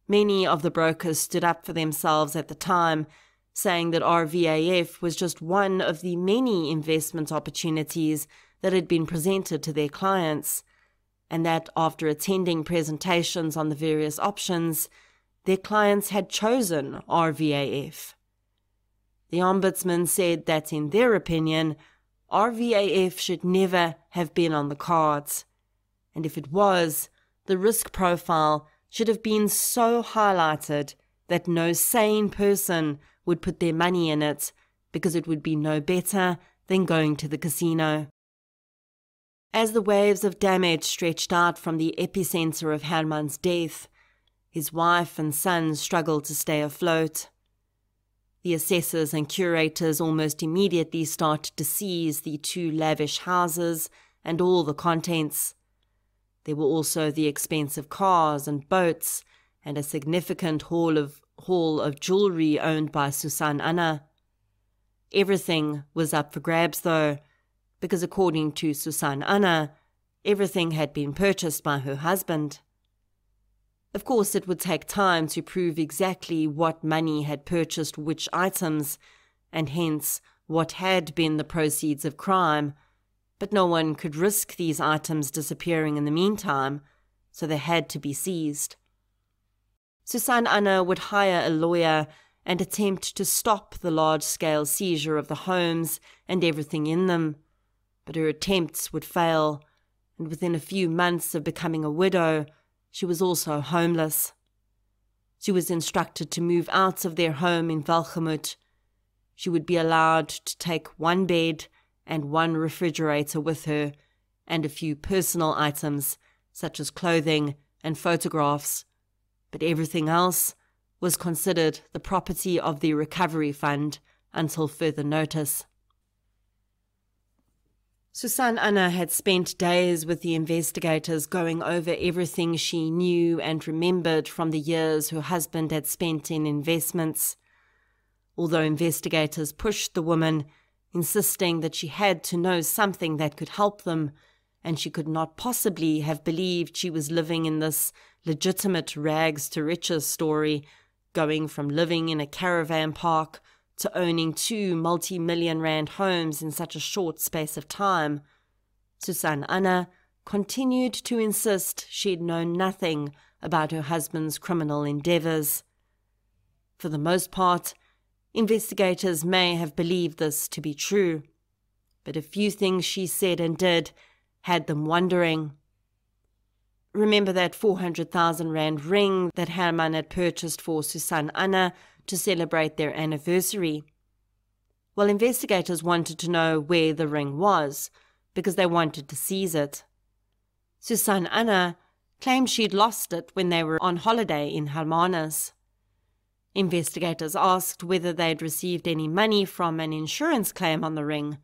Many of the brokers stood up for themselves at the time, saying that RVAF was just one of the many investment opportunities that had been presented to their clients, and that after attending presentations on the various options, their clients had chosen RVAF. The Ombudsman said that, in their opinion, RVAF should never have been on the cards, and if it was, the risk profile should have been so highlighted that no sane person would put their money in it, because it would be no better than going to the casino. As the waves of damage stretched out from the epicenter of Herman's death, his wife and son struggled to stay afloat. The assessors and curators almost immediately started to seize the 2 lavish houses and all the contents. There were also the expensive cars and boats, and a significant haul of jewelry owned by Susan Anna. Everything was up for grabs, though, because according to Susan Anna, everything had been purchased by her husband. Of course, it would take time to prove exactly what money had purchased which items, and hence what had been the proceeds of crime, but no one could risk these items disappearing in the meantime, so they had to be seized. Susan Anna would hire a lawyer and attempt to stop the large-scale seizure of the homes and everything in them, but her attempts would fail, and within a few months of becoming a widow, she was also homeless. She was instructed to move out of their home in Welgemoot. She would be allowed to take 1 bed and 1 refrigerator with her, and a few personal items, such as clothing and photographs, but everything else was considered the property of the recovery fund until further notice. Susan Anna had spent days with the investigators going over everything she knew and remembered from the years her husband had spent in investments. Although investigators pushed the woman, insisting that she had to know something that could help them, and she could not possibly have believed she was living in this legitimate rags to riches story, going from living in a caravan park to owning 2 multi-million rand homes in such a short space of time, Susan Anna continued to insist she had known nothing about her husband's criminal endeavours. For the most part, investigators may have believed this to be true, but a few things she said and did had them wondering. Remember that 400,000 rand ring that Herman had purchased for Susan Anna to celebrate their anniversary? Well, investigators wanted to know where the ring was, because they wanted to seize it. Susan Anna claimed she'd lost it when they were on holiday in Hermanus. Investigators asked whether they'd received any money from an insurance claim on the ring,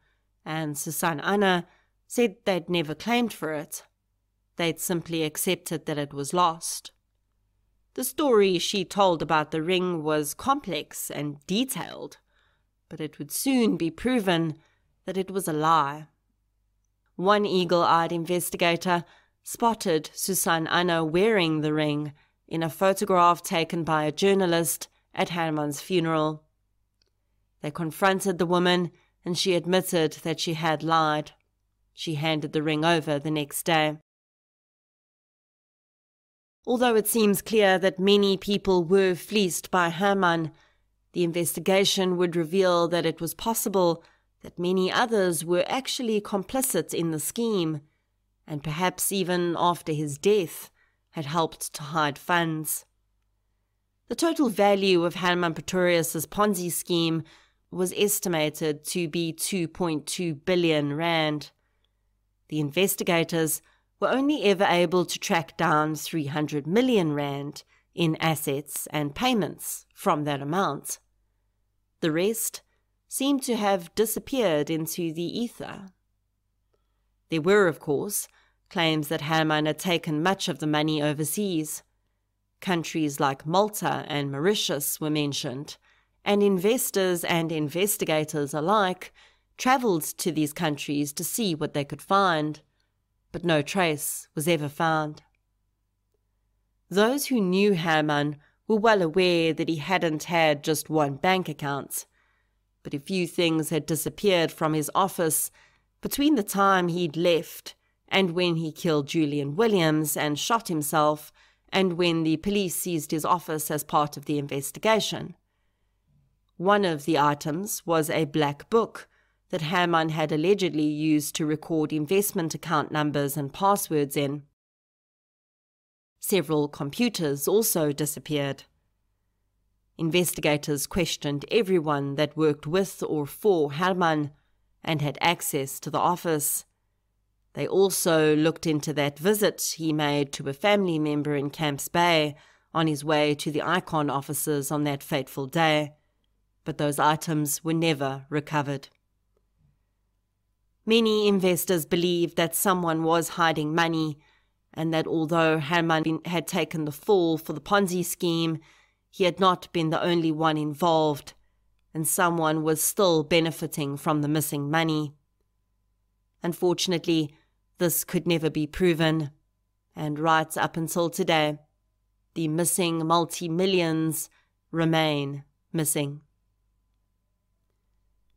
and Susan Anna said they'd never claimed for it. They'd simply accepted that it was lost. The story she told about the ring was complex and detailed, but it would soon be proven that it was a lie. One eagle-eyed investigator spotted Susan Anna wearing the ring in a photograph taken by a journalist at Herman's funeral. They confronted the woman, and she admitted that she had lied. She handed the ring over the next day. Although it seems clear that many people were fleeced by Herman, the investigation would reveal that it was possible that many others were actually complicit in the scheme, and perhaps even after his death had helped to hide funds. The total value of Herman Pretorius's Ponzi scheme was estimated to be 2.2 billion rand. The investigators were only ever able to track down 300 million rand in assets and payments from that amount. The rest seemed to have disappeared into the ether. There were, of course, claims that Herman had taken much of the money overseas. Countries like Malta and Mauritius were mentioned, and investors and investigators alike travelled to these countries to see what they could find, but no trace was ever found. Those who knew Herman were well aware that he hadn't had just one bank account, but a few things had disappeared from his office between the time he'd left and when he killed Julian Williams and shot himself, and when the police seized his office as part of the investigation. One of the items was a black book that Herman had allegedly used to record investment account numbers and passwords in. Several computers also disappeared. Investigators questioned everyone that worked with or for Herman and had access to the office. They also looked into that visit he made to a family member in Camps Bay on his way to the Icon offices on that fateful day, but those items were never recovered. Many investors believed that someone was hiding money, and that although Herman had taken the fall for the Ponzi scheme, he had not been the only one involved, and someone was still benefiting from the missing money. Unfortunately, this could never be proven, and right up until today, the missing multi-millions remain missing.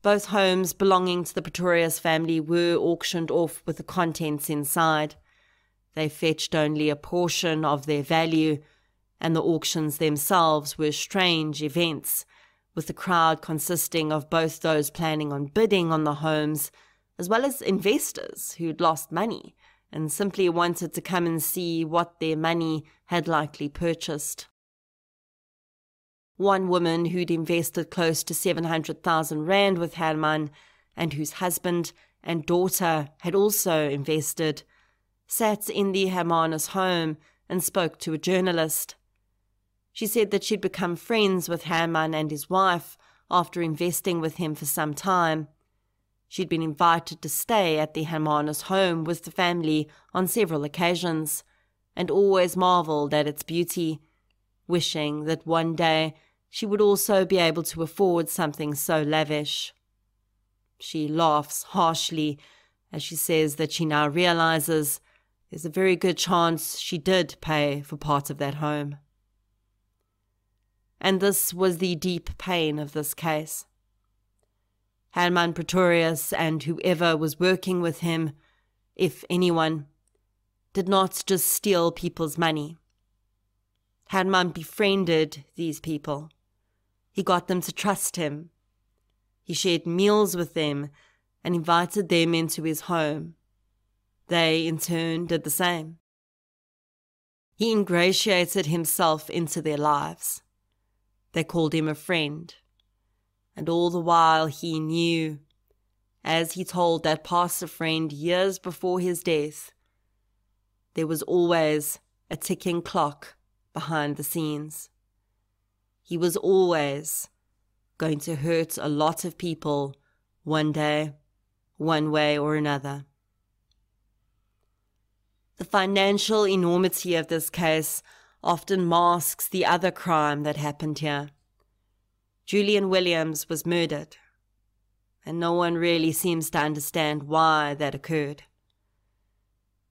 Both homes belonging to the Pretorius family were auctioned off with the contents inside. They fetched only a portion of their value, and the auctions themselves were strange events, with the crowd consisting of both those planning on bidding on the homes, as well as investors who'd lost money and simply wanted to come and see what their money had likely purchased. One woman who'd invested close to 700,000 rand with Herman, and whose husband and daughter had also invested, sat in the Hermanus home and spoke to a journalist. She said that she'd become friends with Herman and his wife after investing with him for some time. She'd been invited to stay at the Hermanus home with the family on several occasions, and always marvelled at its beauty, wishing that one day she would also be able to afford something so lavish. She laughs harshly as she says that she now realizes there's a very good chance she did pay for part of that home. And this was the deep pain of this case. Herman Pretorius and whoever was working with him, if anyone, did not just steal people's money. Herman befriended these people. He got them to trust him. He shared meals with them and invited them into his home. They, in turn, did the same. He ingratiated himself into their lives. They called him a friend. And all the while he knew, as he told that pastor friend years before his death, there was always a ticking clock behind the scenes. He was always going to hurt a lot of people one day, one way or another. The financial enormity of this case often masks the other crime that happened here. Julian Williams was murdered, and no one really seems to understand why that occurred.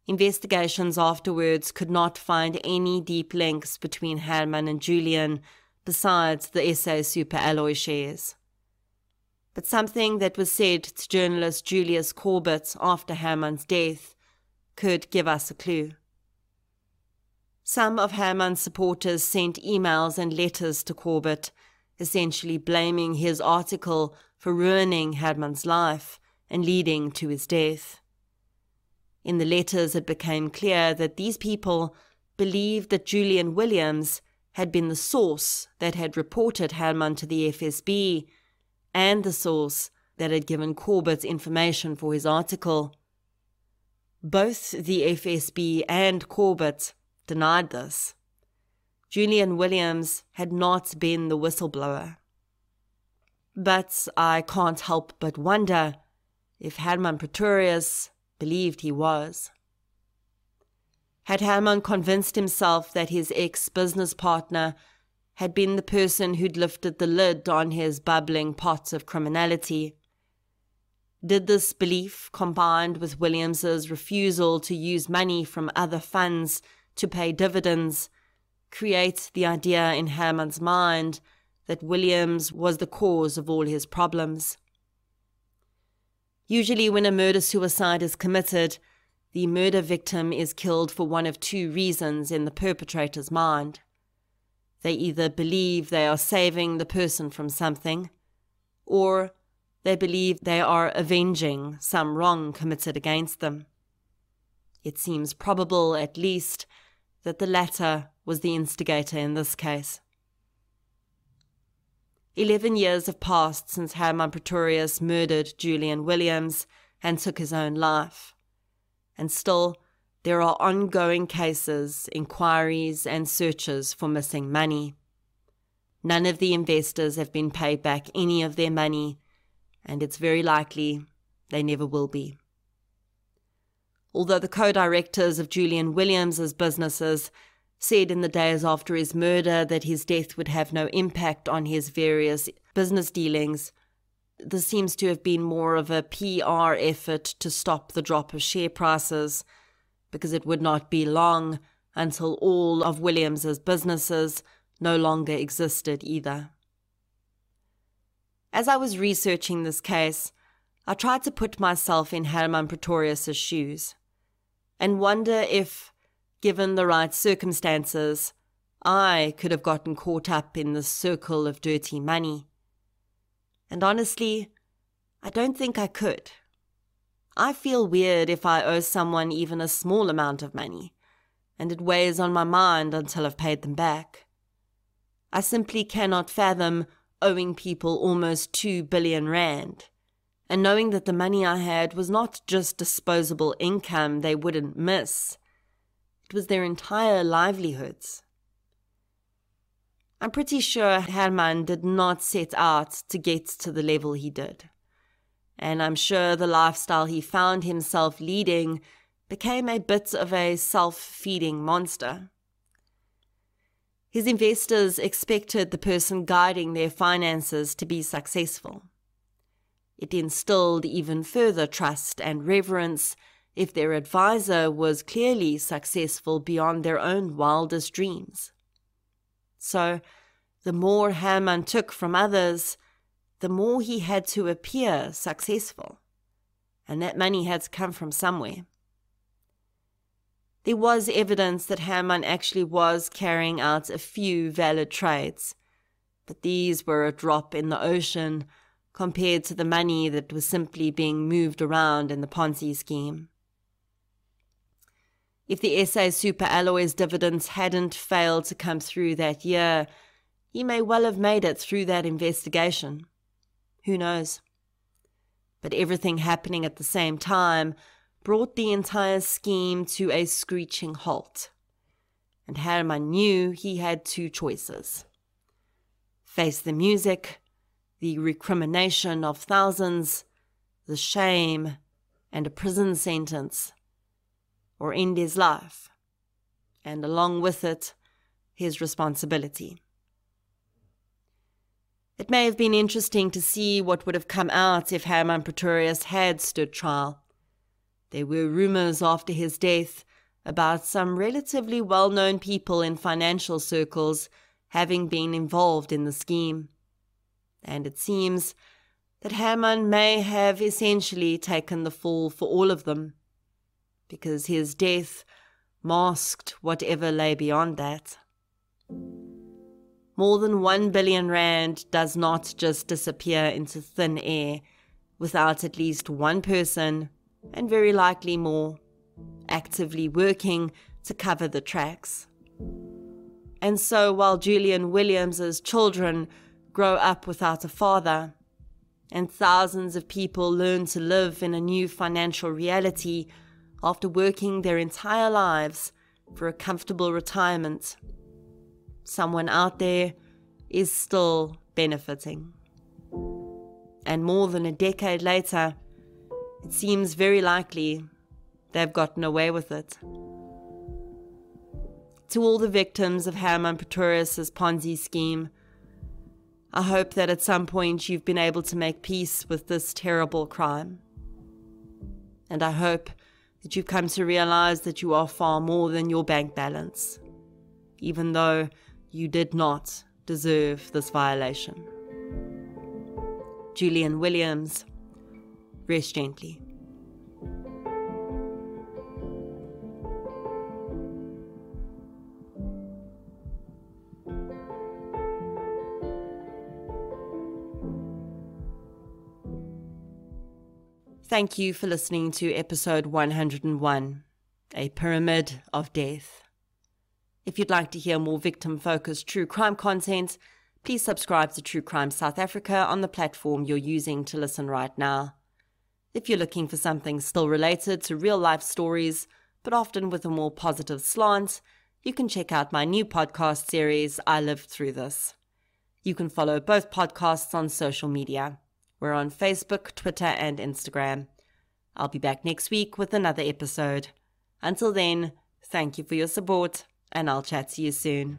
Investigations afterwards could not find any deep links between Herman and Julian besides the SA Super Alloy shares. But something that was said to journalist Julius Corbett after Herman's death could give us a clue. Some of Herman's supporters sent emails and letters to Corbett, essentially blaming his article for ruining Herman's life and leading to his death. In the letters, it became clear that these people believed that Julian Williams had been the source that had reported Herman to the FSB and the source that had given Corbett information for his article. Both the FSB and Corbett denied this. Julian Williams had not been the whistleblower. But I can't help but wonder if Herman Pretorius believed he was. Had Herman convinced himself that his ex-business partner had been the person who'd lifted the lid on his bubbling pot of criminality. Did this belief, combined with Williams's refusal to use money from other funds to pay dividends, create the idea in Herman's mind that Williams was the cause of all his problems? Usually when a murder-suicide is committed, the murder victim is killed for one of two reasons in the perpetrator's mind. They either believe they are saving the person from something, or they believe they are avenging some wrong committed against them. It seems probable, at least, that the latter was the instigator in this case. 11 years have passed since Herman Pretorius murdered Julian Williams and took his own life. And still, there are ongoing cases, inquiries, and searches for missing money. None of the investors have been paid back any of their money, and it's very likely they never will be. Although the co-directors of Julian Williams's businesses said in the days after his murder that his death would have no impact on his various business dealings, this seems to have been more of a PR effort to stop the drop of share prices, because it would not be long until all of Williams's businesses no longer existed either. As I was researching this case, I tried to put myself in Herman Pretorius's shoes and wonder if, given the right circumstances, I could have gotten caught up in this circle of dirty money. And honestly, I don't think I could. I feel weird if I owe someone even a small amount of money, and it weighs on my mind until I've paid them back. I simply cannot fathom owing people almost 2 billion rand, and knowing that the money I had was not just disposable income they wouldn't miss. It was their entire livelihoods. I'm pretty sure Herman did not set out to get to the level he did. And I'm sure the lifestyle he found himself leading became a bit of a self-feeding monster. His investors expected the person guiding their finances to be successful. It instilled even further trust and reverence if their advisor was clearly successful beyond their own wildest dreams. So, the more Herman took from others, the more he had to appear successful, and that money had to come from somewhere. There was evidence that Herman actually was carrying out a few valid trades, but these were a drop in the ocean compared to the money that was simply being moved around in the Ponzi scheme. If the SA Superalloys dividends hadn't failed to come through that year, he may well have made it through that investigation. Who knows? But everything happening at the same time brought the entire scheme to a screeching halt. And Herman knew he had two choices: face the music, the recrimination of thousands, the shame, and a prison sentence, or end his life, and along with it, his responsibility. It may have been interesting to see what would have come out if Herman Pretorius had stood trial. There were rumors after his death about some relatively well-known people in financial circles having been involved in the scheme. And it seems that Herman may have essentially taken the fall for all of them, because his death masked whatever lay beyond that. More than 1 billion rand does not just disappear into thin air without at least one person, and very likely more, actively working to cover the tracks. And so while Julian Williams's children grow up without a father, and thousands of people learn to live in a new financial reality after working their entire lives for a comfortable retirement, someone out there is still benefiting. And more than a decade later, it seems very likely they've gotten away with it. To all the victims of Herman Pretorius' Ponzi scheme, I hope that at some point you've been able to make peace with this terrible crime. And I hope that you've come to realize that you are far more than your bank balance, even though you did not deserve this violation. Julian Williams, rest gently. Thank you for listening to episode 101, A Pyramid of Death. If you'd like to hear more victim-focused true crime content, please subscribe to True Crime South Africa on the platform you're using to listen right now. If you're looking for something still related to real-life stories, but often with a more positive slant, you can check out my new podcast series, I Lived Through This. You can follow both podcasts on social media. We're on Facebook, Twitter, and Instagram. I'll be back next week with another episode. Until then, thank you for your support, and I'll chat to you soon.